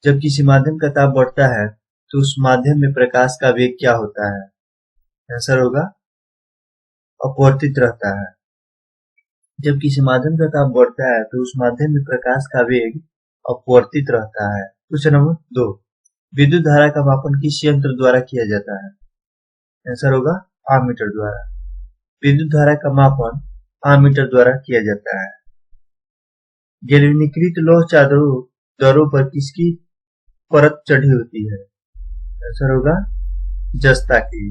जब किसी माध्यम का ताप बढ़ता है तो उस माध्यम में प्रकाश का वेग क्या होता है? आंसर होगा अपवर्तित रहता है। जब किसी माध्यम का ताप बढ़ता है तो उस माध्यम में प्रकाश का वेग अपवर्तित रहता है। क्वेश्चन नंबर 2, विद्युत धारा का मापन किस यंत्र द्वारा किया जाता है? आंसर होगा आममीटर द्वारा। विद्युत धारा का मापन आममीटर द्वारा किया जाता है। गैल्वेनीकृत लौह चादरों पर किसकी परत चढ़ी होती है? आंसर होगा जस्ता की।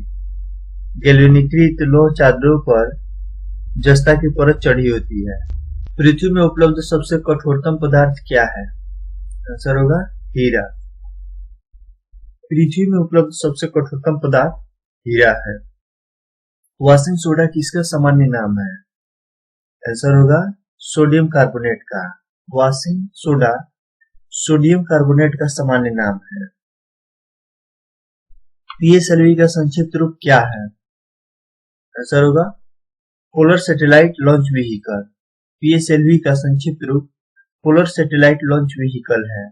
गैल्वेनीकृत लौह चादरों पर जस्ता की परत चढ़ी होती है। पृथ्वी में उपलब्ध सबसे कठोरतम पदार्थ क्या है? आंसर होगा हीरा। पृथ्वी में उपलब्ध सबसे कठोरतम पदार्थ हीरा है। वॉशिंग सोडा किसका सामान्य नाम है? आंसर होगा सोडियम कार्बोनेट का। वॉशिंग सोडा सोडियम कार्बोनेट का सामान्य नाम है। पीएसएलवी का संक्षिप्त रूप क्या है? आंसर होगा polar satellite launch vehicle. PSLV का संक्षिप्त रूप पोलर सैटेलाइट लॉन्च व्हीकल है।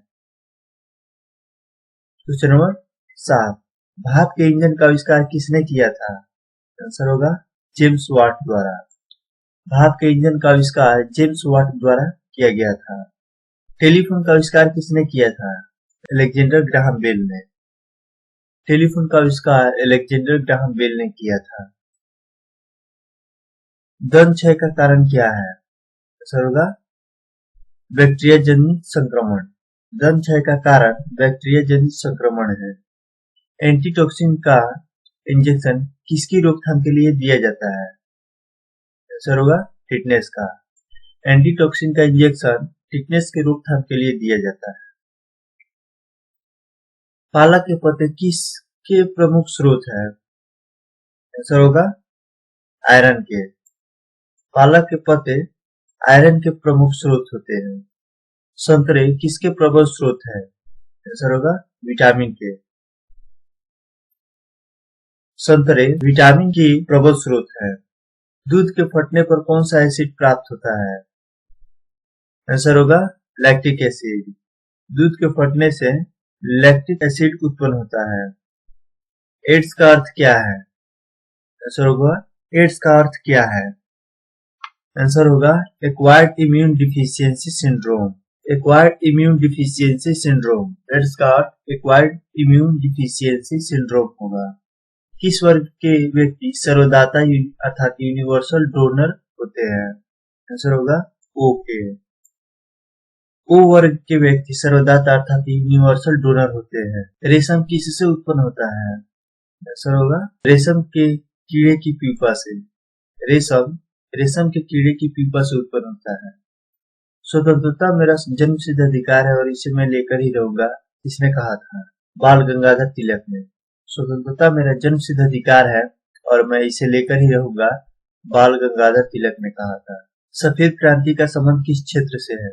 क्वेश्चन नंबर 7, भाप के इंजन का आविष्कार किसने किया था? आंसर होगा जेम्स वाट द्वारा। भाप के इंजन का आविष्कार जेम्स वाट द्वारा किया गया था। टेलीफोन का आविष्कार किसने किया था? अलेक्जेंडर ग्राहम बेल ने। टेलीफोन का आविष्कार अलेक्जेंडर ग्राहम बेल ने किया था। दंत क्षय का कारण क्या है? आंसर होगा बैक्टीरिया जनित संक्रमण। दंत क्षय का कारण बैक्टीरिया जनित संक्रमण है। एंटीटॉक्सिन का इंजेक्शन किसकी रोकथाम के लिए दिया जाता है? आंसर होगा टिटनेस का। एंटीटॉक्सिन का इंजेक्शन टिटनेस की रोकथाम के लिए दिया जाता है। पालक के पत्ते किसके प्रमुख स्रोत है? आंसर होगा आयरन के। पालक के पत्ते आयरन के प्रमुख स्रोत होते हैं। संतरे किसके प्रबल स्रोत है? आंसर होगा विटामिन के। संतरे विटामिन की प्रबल स्रोत है। दूध के फटने पर कौन सा एसिड प्राप्त होता है? आंसर होगा लैक्टिक एसिड। दूध के फटने से लैक्टिक एसिड उत्पन्न होता है। एड्स का अर्थ क्या है? आंसर होगा एड्स का अर्थ क्या है? आंसर होगा acquired immune deficiency syndrome. Acquired immune deficiency syndrome. AIDS का अर्थ एक्वायर्ड इम्यून डिफिशियंसी सिंड्रोम होगा। किस वर्ग के व्यक्ति सर्वदाता अर्थात यूनिवर्सल डोनर होते हैं? आंसर होगा ओ के। ओ वर्ग के व्यक्ति सर्वदाता अर्थात यूनिवर्सल डोनर होते हैं। रेशम किससे उत्पन्न होता है? आंसर होगा रेशम के कीड़े की प्यूपा से। रेशम के कीड़े की प्यूपा से उत्पन्न होता है। स्वतंत्रता मेरा जन्मसिद्ध अधिकार है और इसे मैं लेकर ही रहूंगा, इसने कहा था? बाल गंगाधर तिलक ने। स्वतंत्रता मेरा जन्मसिद्ध अधिकार है और मैं इसे लेकर ही रहूंगा, बाल गंगाधर तिलक ने कहा था। सफेद क्रांति का संबंध किस क्षेत्र से है?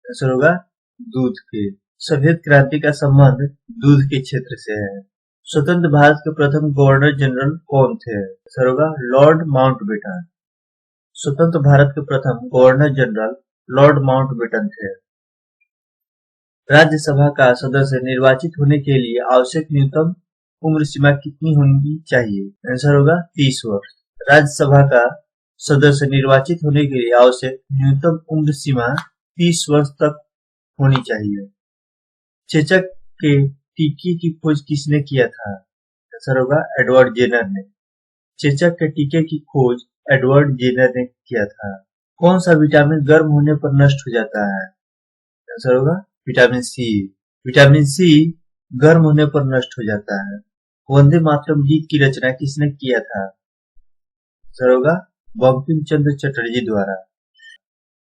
आंसर होगा दूध के। सफेद क्रांति का संबंध दूध के क्षेत्र से है। स्वतंत्र भारत के प्रथम गवर्नर जनरल कौन थे? आंसर होगा लॉर्ड माउंटबेटन। स्वतंत्र भारत के प्रथम गवर्नर जनरल लॉर्ड माउंटबेटन थे। राज्यसभा का सदस्य निर्वाचित होने के लिए आवश्यक न्यूनतम उम्र सीमा कितनी होनी चाहिए? आंसर होगा 30 वर्ष। राज्यसभा का सदस्य निर्वाचित होने के लिए आवश्यक न्यूनतम उम्र सीमा 30 वर्ष तक होनी चाहिए। चेचक के टीके की खोज किसने किया था? आंसर होगा एडवर्ड जेनर ने। चेचक के टीके की खोज एडवर्ड जेनर ने किया था। कौन सा विटामिन गर्म होने पर नष्ट हो जाता है? आंसर होगा विटामिन सी। विटामिन सी गर्म होने पर नष्ट हो जाता है। वंदे मातरम गीत की रचना किसने किया था? आंसर होगा बंकिम चंद्र चटर्जी द्वारा।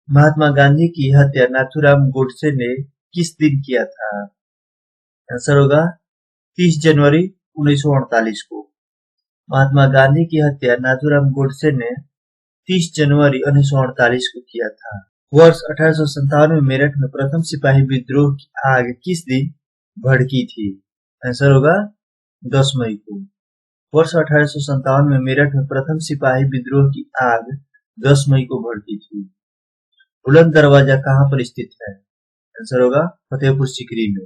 महात्मा गांधी की हत्या नाथूराम गोडसे ने किस दिन किया था? आंसर होगा 30 जनवरी 1948 को। महात्मा गांधी की हत्या नाथूराम गोडसे ने 30 जनवरी 1948 को किया था। वर्ष 1857 में मेरठ में प्रथम सिपाही विद्रोह की आग किस दिन भड़की थी? आंसर होगा 10 मई को। वर्ष 1857 में मेरठ में प्रथम सिपाही विद्रोह की आग 10 मई को भड़की थी। बुलंद दरवाजा कहाँ पर स्थित है? आंसर होगा फतेहपुर सीकरी में।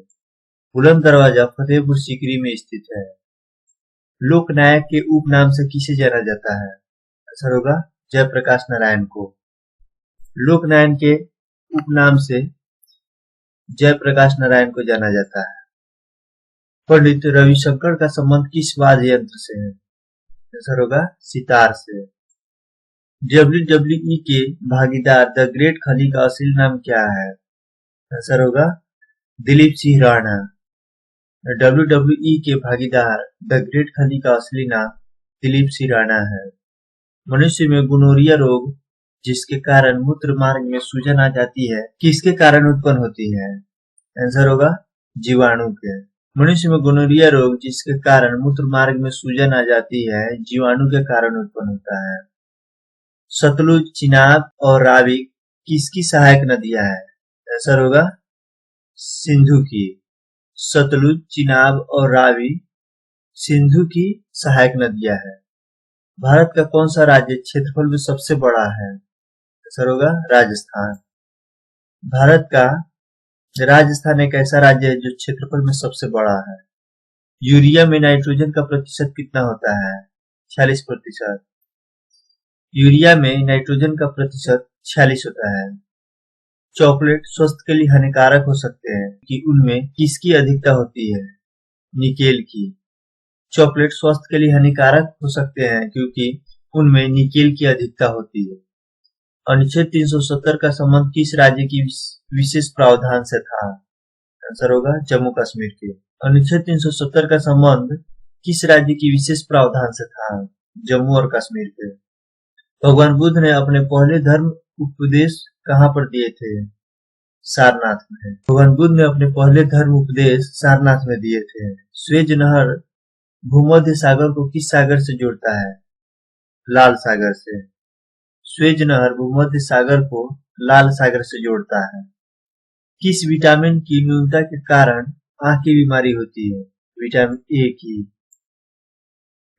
बुलंद दरवाजा फतेहपुर सीकरी में स्थित है। लोकनायक के उपनाम से किसे जाना जाता है? आंसर होगा जयप्रकाश नारायण को। लोकनायक के उपनाम से जयप्रकाश नारायण को जाना जाता है। पंडित रविशंकर का संबंध किस वाद्य यंत्र से है? आंसर होगा सितार से। WWE के भागीदार द ग्रेट खली का असली नाम क्या है? आंसर होगा दिलीप सिंह राणा। WWE के भागीदार द ग्रेट खली का असली नाम दिलीप सिंह राणा है। मनुष्य में गोनोरिया रोग जिसके कारण मूत्र मार्ग में सूजन आ जाती है किसके कारण उत्पन्न होती है? आंसर होगा जीवाणु के। मनुष्य में गोनोरिया रोग जिसके कारण मूत्र मार्ग में सूजन आ जाती है जीवाणु के कारण उत्पन्न होता है। सतलुज, चिनाब और रावी किसकी सहायक नदियां हैं? आंसर होगा सिंधु की। सतलुज, चिनाब और रावी सिंधु की सहायक नदियां हैं। भारत का कौन सा राज्य क्षेत्रफल में सबसे बड़ा है? आंसर होगा राजस्थान। भारत का राजस्थान एक ऐसा राज्य है जो क्षेत्रफल में सबसे बड़ा है। यूरिया में नाइट्रोजन का प्रतिशत कितना होता है? 46%। यूरिया में नाइट्रोजन का प्रतिशत 46 होता है। चॉकलेट स्वास्थ्य के लिए हानिकारक हो सकते हैं कि उनमें किसकी अधिकता होती है? निकेल की। चॉकलेट स्वास्थ्य के लिए हानिकारक हो सकते हैं क्योंकि उनमें निकेल की अधिकता होती है। अनुच्छेद 370 का संबंध किस राज्य की विशेष प्रावधान से था? आंसर होगा जम्मू कश्मीर के। अनुच्छेद 370 का संबंध किस राज्य की विशेष प्रावधान से था? जम्मू और कश्मीर के। भगवान बुद्ध ने अपने पहले धर्म उपदेश कहाँ पर दिए थे? सारनाथ में। भगवान बुद्ध ने अपने पहले धर्म उपदेश सारनाथ में दिए थे। स्वेज नहर भूमध्य सागर को किस सागर से जोड़ता है? लाल सागर से। स्वेज नहर भूमध्य सागर को लाल सागर से जोड़ता है। किस विटामिन की न्यूनता के कारण आंख की बीमारी होती है? विटामिन ए की।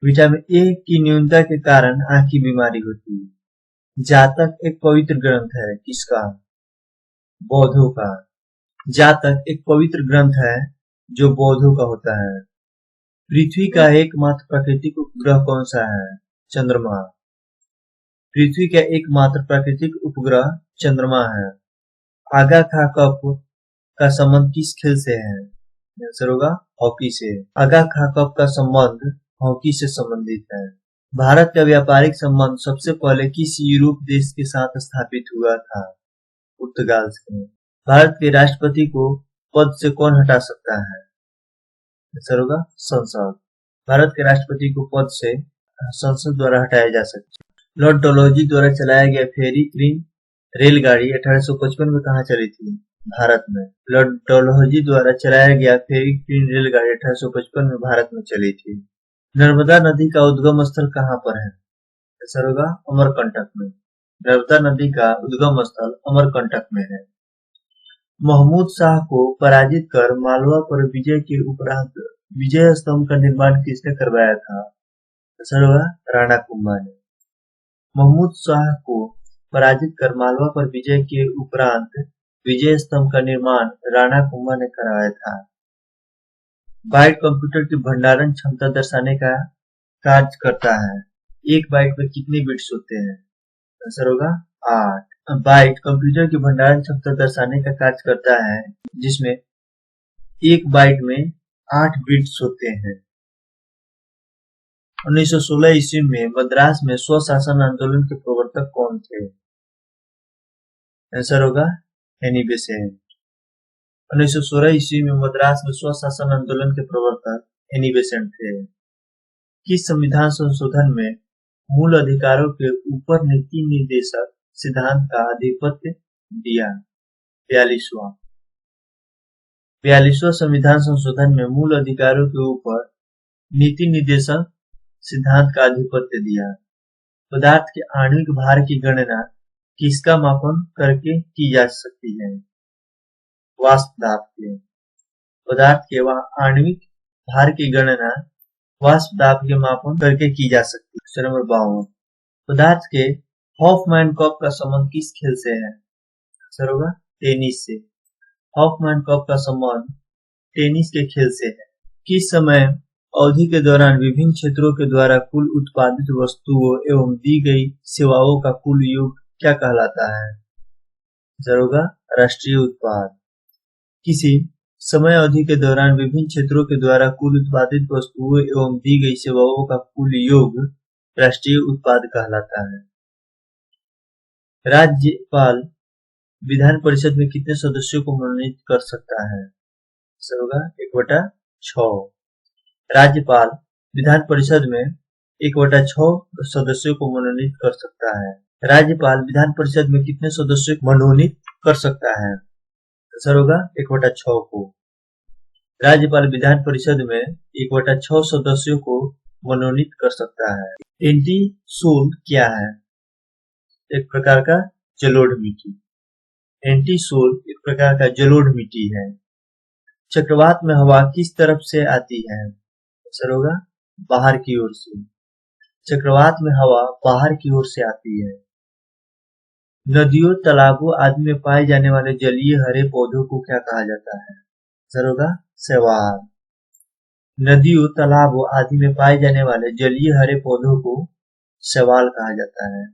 विटामिन ए की न्यूनता के कारण आंख की बीमारी होती है। जातक एक पवित्र ग्रंथ है किसका? बौद्धों का। जातक एक पवित्र ग्रंथ है जो बौद्धों का होता है। पृथ्वी का एकमात्र प्राकृतिक उपग्रह कौन सा है? चंद्रमा। पृथ्वी का एकमात्र प्राकृतिक उपग्रह चंद्रमा है। आगा खा कप का संबंध किस खेल से है? आंसर होगा हॉकी से। आगा खा कप का संबंध हॉकी से संबंधित है। भारत का व्यापारिक संबंध सबसे पहले किस यूरोप देश के साथ स्थापित हुआ था? पुर्तगाल से। भारत के राष्ट्रपति को पद से कौन हटा सकता है? आंसर होगा संसद। भारत के राष्ट्रपति को पद से संसद द्वारा हटाया जा सकता है। लॉर्ड डलहौजी द्वारा चलाया गया फेरी क्वीन रेलगाड़ी 1855 में कहाँ चली थी? भारत में। लॉर्ड डलहौजी द्वारा चलाया गया फेरी क्वीन रेलगाड़ी 1855 में भारत में चली थी। नर्मदा नदी का उद्गम स्थल कहाँ पर है? आंसर होगा अमरकंटक में। नर्मदा नदी का उद्गम स्थल अमरकंटक में है। महमूद शाह को पराजित कर मालवा पर विजय के उपरांत विजय स्तंभ का निर्माण किसने करवाया था? आंसर होगा राणा कुंभा ने। महमूद शाह को पराजित कर मालवा पर विजय के उपरांत विजय स्तंभ का निर्माण राणा कुंभा ने करवाया था। बाइट कंप्यूटर की भंडारण क्षमता दर्शाने का कार्य करता है। एक बाइट में कितने बिट्स होते हैं? आंसर होगा 8। बाइट कंप्यूटर की भंडारण क्षमता दर्शाने का कार्य करता है जिसमें एक बाइट में 8 बिट्स होते हैं। 1916 ईस्वी में मद्रास में स्वशासन आंदोलन के प्रवर्तक कौन थे? आंसर होगा एनी बेसेंट। 1916 ईस्वी में मद्रास में स्वशासन आंदोलन के प्रवर्तक एनी बेसेंट थे। किस संविधान संशोधन में मूल अधिकारों के ऊपर नीति निर्देशक सिद्धांत का आधिपत्य दिया? 42वां संविधान संशोधन में मूल अधिकारों के ऊपर नीति निर्देशक सिद्धांत का आधिपत्य दिया। पदार्थ के आणविक भार की गणना किसका मापन करके की जा सकती है? वाष्प दाब के। पदार्थ के आणविक भार की गणना वाष्प दाब के मापन करके की जा सकती है। नंबर 52। पदार्थ के हॉफमैन कप का संबंध किस खेल से है? आंसर होगा टेनिस से। हॉफमैन कप का संबंध टेनिस के खेल से है। किस समय अवधि के दौरान विभिन्न क्षेत्रों के द्वारा कुल उत्पादित वस्तुओं एवं दी गई सेवाओं का कुल योग क्या कहलाता है? आंसर होगा राष्ट्रीय उत्पाद। किसी समय अवधि के दौरान विभिन्न क्षेत्रों के द्वारा कुल उत्पादित वस्तुओं एवं दी गई सेवाओं का कुल योग राष्ट्रीय उत्पाद कहलाता है। राज्यपाल विधान परिषद में कितने सदस्यों को मनोनीत कर सकता है? आंसर होगा 1/6। राज्यपाल विधान परिषद में 1/6 सदस्यों को मनोनीत कर सकता है। राज्यपाल विधान परिषद में कितने सदस्यों को मनोनीत कर सकता है? आंसर होगा 1/6 को। राज्यपाल विधान परिषद में 1/6 सदस्यों को मनोनीत कर सकता है। एंटीसोल क्या है? एक प्रकार का जलोढ़ मिट्टी। एंटीसोल एक प्रकार का जलोढ़ मिट्टी है। चक्रवात में हवा किस तरफ से आती है? आंसर होगा बाहर की ओर से। चक्रवात में हवा बाहर की ओर से आती है। नदियों, तालाबों आदि में पाए जाने वाले जलीय हरे पौधों को क्या कहा जाता है? आंसर होगा शैवाल। नदियों, तालाबों आदि में पाए जाने वाले जलीय हरे पौधों को शैवाल कहा जाता है।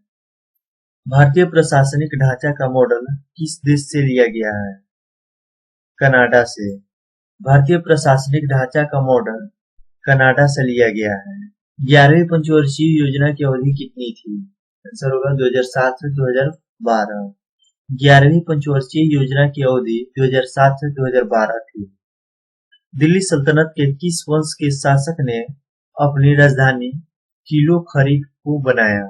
भारतीय प्रशासनिक ढांचा का मॉडल किस देश से लिया गया है? कनाडा से। भारतीय प्रशासनिक ढांचा का मॉडल कनाडा से लिया गया है। 11वीं पंचवर्षीय योजना की अवधि कितनी थी? आंसर होगा 2007 से 2012। 11वीं पंचवर्षीय योजना की अवधि 2007 से 2012 थी। दिल्ली सल्तनत के किस वंश के शासक ने अपनी राजधानी किलो खरी को बनाया?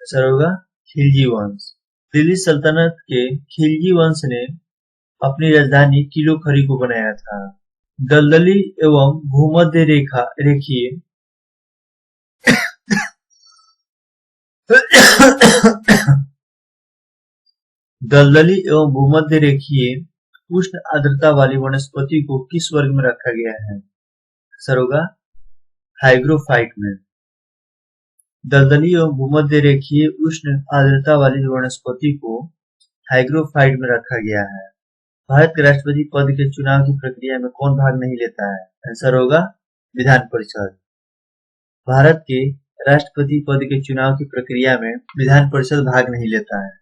आंसर होगा खिलजी वंश। दिल्ली सल्तनत के खिलजी वंश ने अपनी राजधानी किलो खरी को बनाया था। दलदली एवं भूमध्य रेखीय दलदली एवं भूमध्य रेखीय उष्ण आर्द्रता वाली वनस्पति को किस वर्ग में रखा गया है? आंसर होगा हाइग्रोफाइट में। दलदली एवं भूमध्य रेखीय उष्ण आर्द्रता वाली वनस्पति को हाइग्रोफाइट में रखा गया है। भारत के राष्ट्रपति पद के चुनाव की प्रक्रिया में कौन भाग नहीं लेता है? आंसर होगा विधान परिषद। भारत के राष्ट्रपति पद के चुनाव की प्रक्रिया में विधान परिषद भाग नहीं लेता है।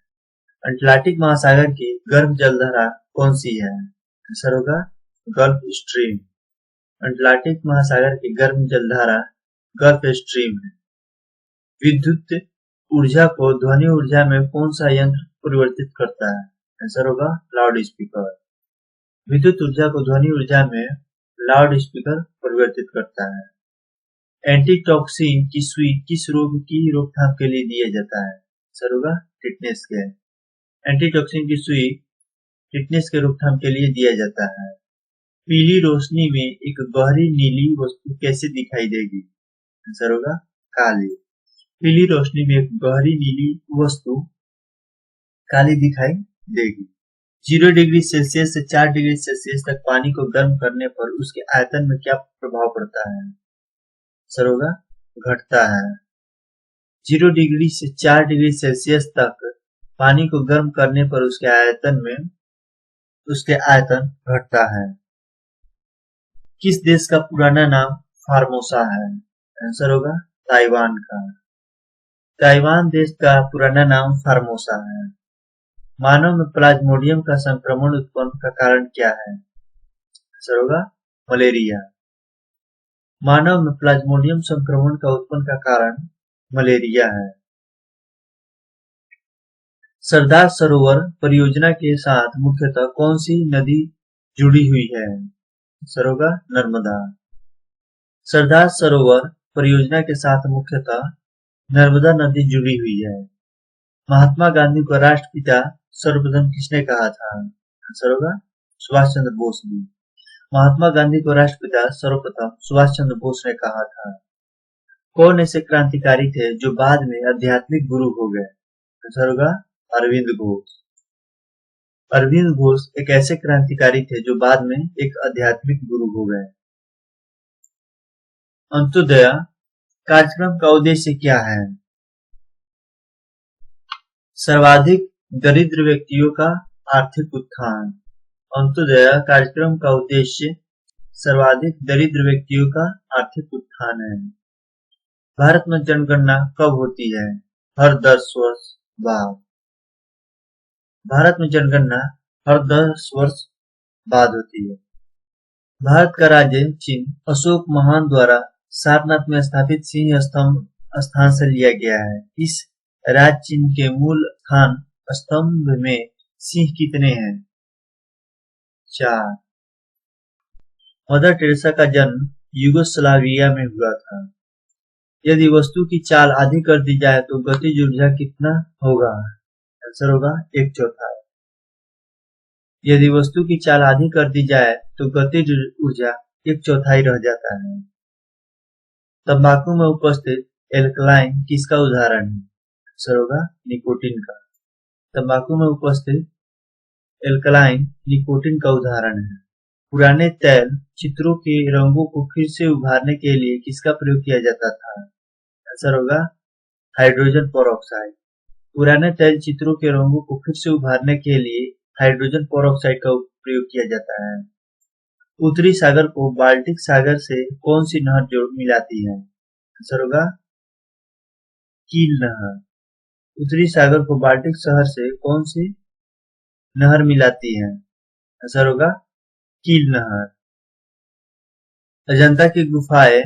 अटलांटिक महासागर की गर्म जलधारा कौन सी है? आंसर होगा गल्फ स्ट्रीम। अटलांटिक महासागर की गर्म जलधारा गल्फ स्ट्रीम है। विद्युत ऊर्जा को ध्वनि ऊर्जा में कौन सा यंत्र परिवर्तित करता है? आंसर होगा लाउड स्पीकर। विद्युत ऊर्जा को ध्वनि ऊर्जा में लाउड स्पीकर परिवर्तित करता है। एंटीटॉक्सिन की सुई किस रोग की रोकथाम के लिए दिया जाता है? आंसर होगा टिटनेस के। एंटीटॉक्सिन की सुई टिटनेस के रोकथाम के लिए दिया जाता है। पीली रोशनी में एक गहरी नीली वस्तु कैसे दिखाई देगी? आंसर होगा काली। पीली रोशनी में एक गहरी नीली वस्तु काली दिखाई देगी। 0 डिग्री सेल्सियस से 4 डिग्री सेल्सियस तक पानी को गर्म करने पर उसके आयतन में क्या प्रभाव पड़ता है? आंसर होगा घटता है। 0 डिग्री से 4 डिग्री सेल्सियस तक पानी को गर्म करने पर उसके आयतन घटता है। किस देश का पुराना नाम फार्मोसा है? आंसर होगा ताइवान का। ताइवान देश का पुराना नाम फार्मोसा है। मानव में प्लाज्मोडियम का संक्रमण उत्पन्न का कारण क्या है? आंसर होगा मलेरिया। मानव में प्लाज्मोडियम संक्रमण का उत्पन्न का कारण मलेरिया है। सरदार सरोवर परियोजना के साथ मुख्यतः कौन सी नदी जुड़ी हुई है? आंसर होगा नर्मदा। सरदार सरोवर परियोजना के साथ मुख्यतः नर्मदा नदी जुड़ी हुई है। महात्मा गांधी को राष्ट्रपिता सर्वप्रथम किसने कहा था? आंसर होगा सुभाष चंद्र बोस ने। महात्मा गांधी को राष्ट्रपिता सर्वप्रथम सुभाष चंद्र बोस ने कहा था। कौन ऐसे क्रांतिकारी थे जो बाद में आध्यात्मिक गुरु हो गए? आंसर होगा अरविंद घोष। अरविंद घोष एक ऐसे क्रांतिकारी थे जो बाद में एक आध्यात्मिक गुरु हो गए। अंत्योदय कार्यक्रम का उद्देश्य क्या है? सर्वाधिक दरिद्र व्यक्तियों का आर्थिक उत्थान। अंत्योदय कार्यक्रम का उद्देश्य सर्वाधिक दरिद्र व्यक्तियों का आर्थिक उत्थान है। भारत में जनगणना कब होती है? हर 10 वर्ष बाद। भारत में जनगणना हर 10 वर्ष बाद होती है। भारत का राज्य चिन्ह अशोक महान द्वारा सारनाथ में स्थापित सिंह स्तंभ स्थान से लिया गया है। इस राज्य चिन्ह के मूल स्थान स्तंभ में सिंह कितने हैं? 4। मदर टेरेसा का जन्म यूगोस्लाविया में हुआ था। यदि वस्तु की चाल आधी कर दी जाए तो गतिज ऊर्जा कितना होगा? आंसर होगा 1/4। यदि वस्तु की चाल आधी कर दी जाए तो गतिज ऊर्जा 1/4 रह जाता है। तंबाकू में उपस्थित एल्कलाइन किसका उदाहरण है? आंसर होगा निकोटीन का। तंबाकू में उपस्थित एल्कलाइन निकोटीन का उदाहरण है। पुराने तैल चित्रों के रंगों को फिर से उभारने के लिए किसका प्रयोग किया जाता था? आंसर होगा हाइड्रोजन पेरोक्साइड। पुराने तैल चित्रों के रंगों को फिर से उभारने के लिए हाइड्रोजन पेरोक्साइड का प्रयोग किया जाता है। उत्तरी सागर को बाल्टिक सागर से कौन सी नहर जोड़ मिलाती है? आंसर होगा कील नहर। उत्तरी सागर को बाल्टिक शहर से कौन सी नहर मिलाती है? आंसर होगा कील नहर। अजंता की गुफाएं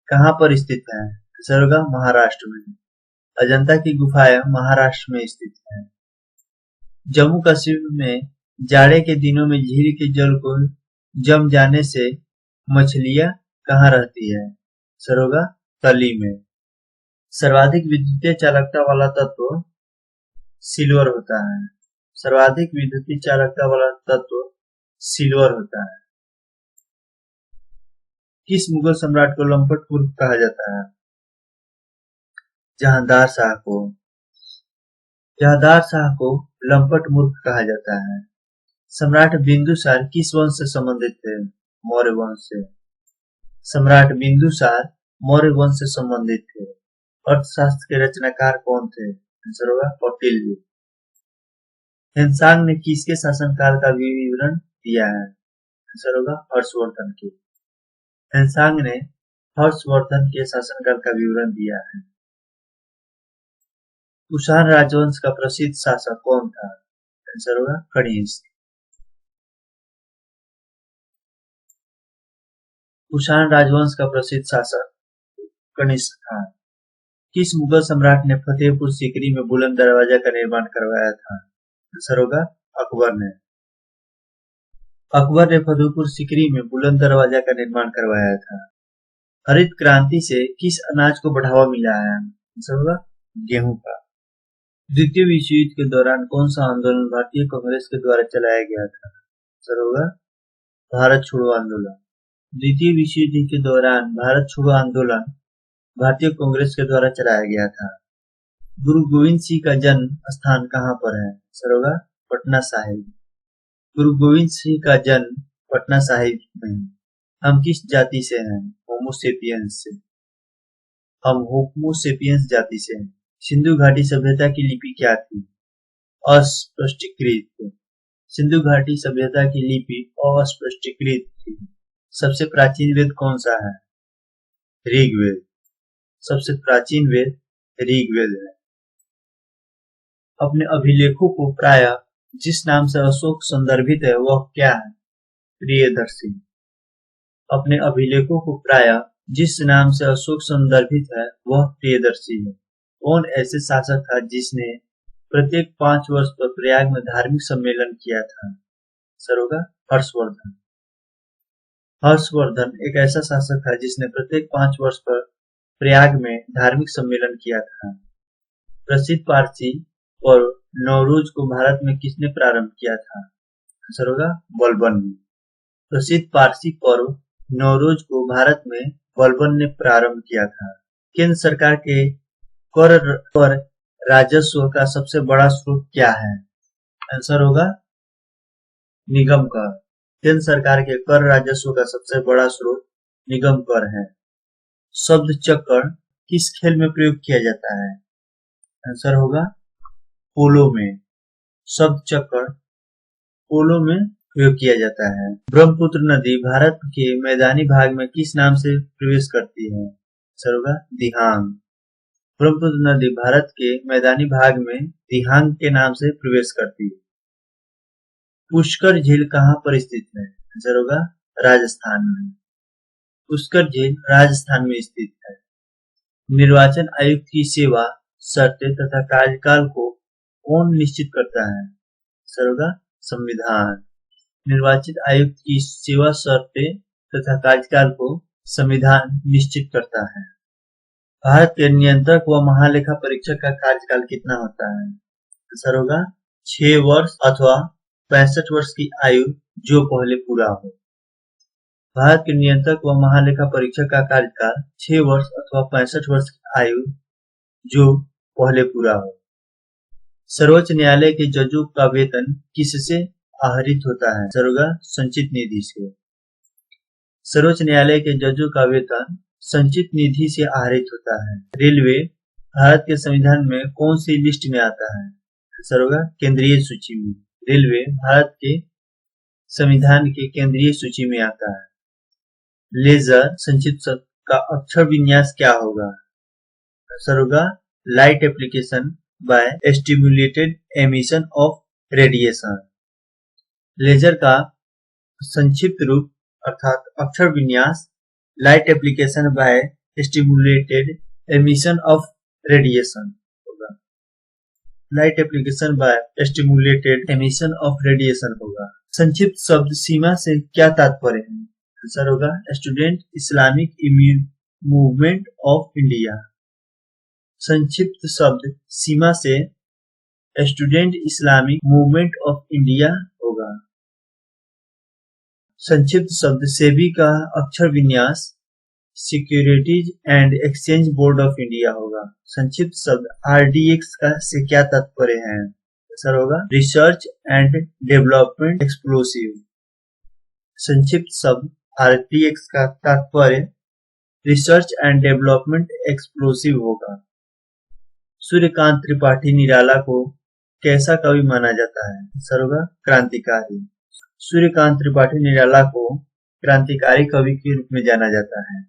कहाँ पर स्थित है? आंसर होगा महाराष्ट्र में। अजंता की गुफाएं महाराष्ट्र में स्थित है। जम्मू कश्मीर में जाड़े के दिनों में झील के जल को जम जाने से मछलियां कहाँ रहती है? आंसर होगा तली में। सर्वाधिक विद्युतीय चालकता वाला तत्व सिल्वर होता है। सर्वाधिक विद्युतीय चालकता वाला तत्व सिल्वर होता है। किस मुगल सम्राट को लंपट मूर्ख कहा जाता है? जहांदार शाह को। जहांदार शाह को लंपट मूर्ख कहा जाता है। सम्राट बिंदुसार किस वंश से संबंधित थे? मौर्य वंश से। सम्राट बिंदुसार मौर्य वंश से संबंधित थे। अर्थशास्त्र के रचनाकार कौन थे? आंसर होगा कौटिल्य। हेनसांग ने किसके शासनकाल का विवरण दिया है? आंसर होगा हर्षवर्धन के। हेनसांग ने हर्षवर्धन के शासनकाल का विवरण दिया है। कुषाण राजवंश का प्रसिद्ध शासक कौन था? आंसर होगा कनिष्क। कुषाण राजवंश का प्रसिद्ध शासक कनिष्क था। किस मुगल सम्राट ने फतेहपुर सीकरी में बुलंद दरवाजा का निर्माण करवाया था? आंसर होगा अकबर ने। अकबर ने फतेहपुर सीकरी में बुलंद दरवाजा का निर्माण करवाया था। हरित क्रांति से किस अनाज को बढ़ावा मिला है? आंसर होगा गेहूं का। द्वितीय विश्व युद्ध के दौरान कौन सा आंदोलन भारतीय कांग्रेस के द्वारा चलाया गया था? आंसर होगा भारत छोड़ो आंदोलन। द्वितीय विश्व युद्ध के दौरान भारत छोड़ो आंदोलन भारतीय कांग्रेस के द्वारा चलाया गया था। गुरु गोविंद सिंह का जन्म स्थान कहाँ पर है? आंसर होगा पटना साहिब। गुरु गोविंद सिंह का जन्म पटना साहिब में। हम किस जाति से हैं? होमोसेपियंस से। हम होमोसेपियंस जाति से हैं। सिंधु घाटी सभ्यता की लिपि क्या थी? अस्पष्टीकृत। सिंधु घाटी सभ्यता की लिपि अस्पष्टीकृत थी। सबसे प्राचीन वेद कौन सा है? ऋग्वेद। सबसे प्राचीन वेद ऋग्वेद है। अपने अभिलेखों को प्रायः जिस नाम से अशोक संदर्भित है वह क्या है? प्रियदर्शी। अपने अभिलेखों को प्रायः जिस नाम से अशोक संदर्भित है वह प्रियदर्शी है। कौन ऐसे शासक था जिसने प्रत्येक 5 वर्ष पर प्रयाग में धार्मिक सम्मेलन किया था? आंसर होगा हर्षवर्धन। हर्षवर्धन एक ऐसा शासक था जिसने प्रत्येक 5 वर्ष पर प्रयाग में धार्मिक सम्मेलन किया था। प्रसिद्ध पारसी पर्व नवरोज को भारत में किसने प्रारंभ किया था? आंसर होगा बलबन ने। प्रसिद्ध पारसी पर्व नवरोज को भारत में बलबन ने प्रारंभ किया था। केंद्र सरकार के कर पर राजस्व का सबसे बड़ा स्रोत क्या है? आंसर होगा निगम कर। केंद्र सरकार के कर राजस्व का सबसे बड़ा स्रोत निगम कर है। शब्द चक्र किस खेल में प्रयोग किया जाता है? आंसर होगा पोलो में। शब्द चक्र पोलो में प्रयोग किया जाता है। ब्रह्मपुत्र नदी भारत के मैदानी भाग में किस नाम से प्रवेश करती है? आंसर होगा दिहांग। ब्रह्मपुत्र नदी भारत के मैदानी भाग में दिहांग के नाम से प्रवेश करती है। पुष्कर झील कहाँ पर स्थित है? आंसर होगा राजस्थान में। पुष्कर झील राजस्थान में स्थित है। निर्वाचन आयुक्त की सेवा, शर्तें तथा कार्यकाल को कौन निश्चित करता है? आंसर होगा संविधान। निर्वाचित आयुक्त की सेवा, शर्तें तथा कार्यकाल को संविधान निश्चित करता है। भारत के नियंत्रक व महालेखा परीक्षक का कार्यकाल कितना होता है? आंसर होगा 6 वर्ष अथवा 65 वर्ष की आयु जो पहले पूरा हो। भारत के नियंत्रक व महालेखा परीक्षक का कार्यकाल 6 वर्ष अथवा 65 वर्ष की आयु जो पहले पूरा हो। सर्वोच्च न्यायालय के जजों का वेतन किससे आहरित होता है? आंसर होगा संचित निधि से। सर्वोच्च न्यायालय के जजों का वेतन संचित निधि से आहरित होता है। रेलवे भारत के संविधान में कौन सी लिस्ट में आता है? आंसर होगा केंद्रीय सूची में। रेलवे भारत के संविधान के केंद्रीय सूची में आता है। लेजर संक्षिप्त शब्द का अक्षर विन्यास क्या होगा? आंसर होगा light application by stimulated emission of radiation. Laser का संक्षिप्त रूप अर्थात अक्षर विन्यास light application by stimulated emission of radiation होगा। Light application by stimulated emission of radiation होगा। संक्षिप्त शब्द सीमा से क्या तात्पर्य है? आंसर होगा student Islamic movement of India. संक्षिप्त शब्द सीमा से student Islamic movement of India होगा। संक्षिप्त शब्द सेबी का अक्षर विन्यास securities and exchange board of India होगा। संक्षिप्त शब्द आरडीएक्स का से क्या तात्पर्य है? आंसर होगा रिसर्च एंड डेवलपमेंट एक्सप्लोसिव। संक्षिप्त शब्द आरडीएक्स का तात्पर्य रिसर्च एंड डेवलपमेंट एक्सप्लोसिव होगा। सूर्यकांत त्रिपाठी निराला को कैसा कवि माना जाता है? आंसर होगा क्रांतिकारी। सूर्यकांत त्रिपाठी निराला को क्रांतिकारी कवि के रूप में जाना जाता है।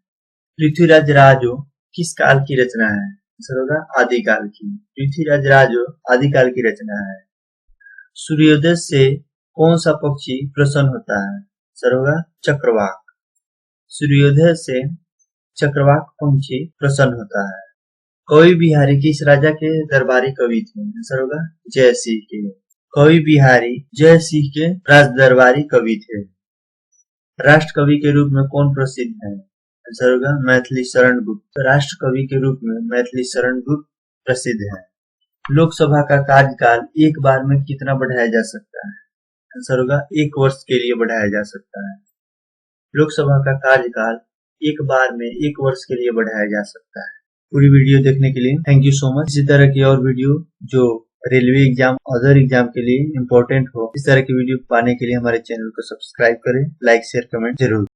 पृथ्वीराज राजो किस काल की रचना है? आंसर होगा आदिकाल की। पृथ्वीराज राजो आदिकाल की रचना है। सूर्योदय से कौन सा पक्षी प्रसन्न होता है? आंसर होगा चक्रवाक। सूर्योदय से चक्रवाक पंछी प्रसन्न होता है। कवि बिहारी किस राजा के दरबारी कवि थे? आंसर होगा जय सिंह के। कवि बिहारी जय सिंह के राज दरबारी कवि थे। राष्ट्र कवि के रूप में कौन प्रसिद्ध है? आंसर होगा मैथिली शरण गुप्त। राष्ट्र कवि के रूप में मैथिली शरण गुप्त प्रसिद्ध है। लोकसभा का कार्यकाल एक बार में कितना बढ़ाया जा सकता है? आंसर होगा 1 वर्ष के लिए बढ़ाया जा सकता है। लोकसभा का कार्यकाल एक बार में 1 वर्ष के लिए बढ़ाया जा सकता है। पूरी वीडियो देखने के लिए थैंक यू सो मच। इसी तरह की और वीडियो जो रेलवे एग्जाम, अदर एग्जाम के लिए इम्पोर्टेंट हो, इस तरह की वीडियो पाने के लिए हमारे चैनल को सब्सक्राइब करें, लाइक शेयर कमेंट जरूर।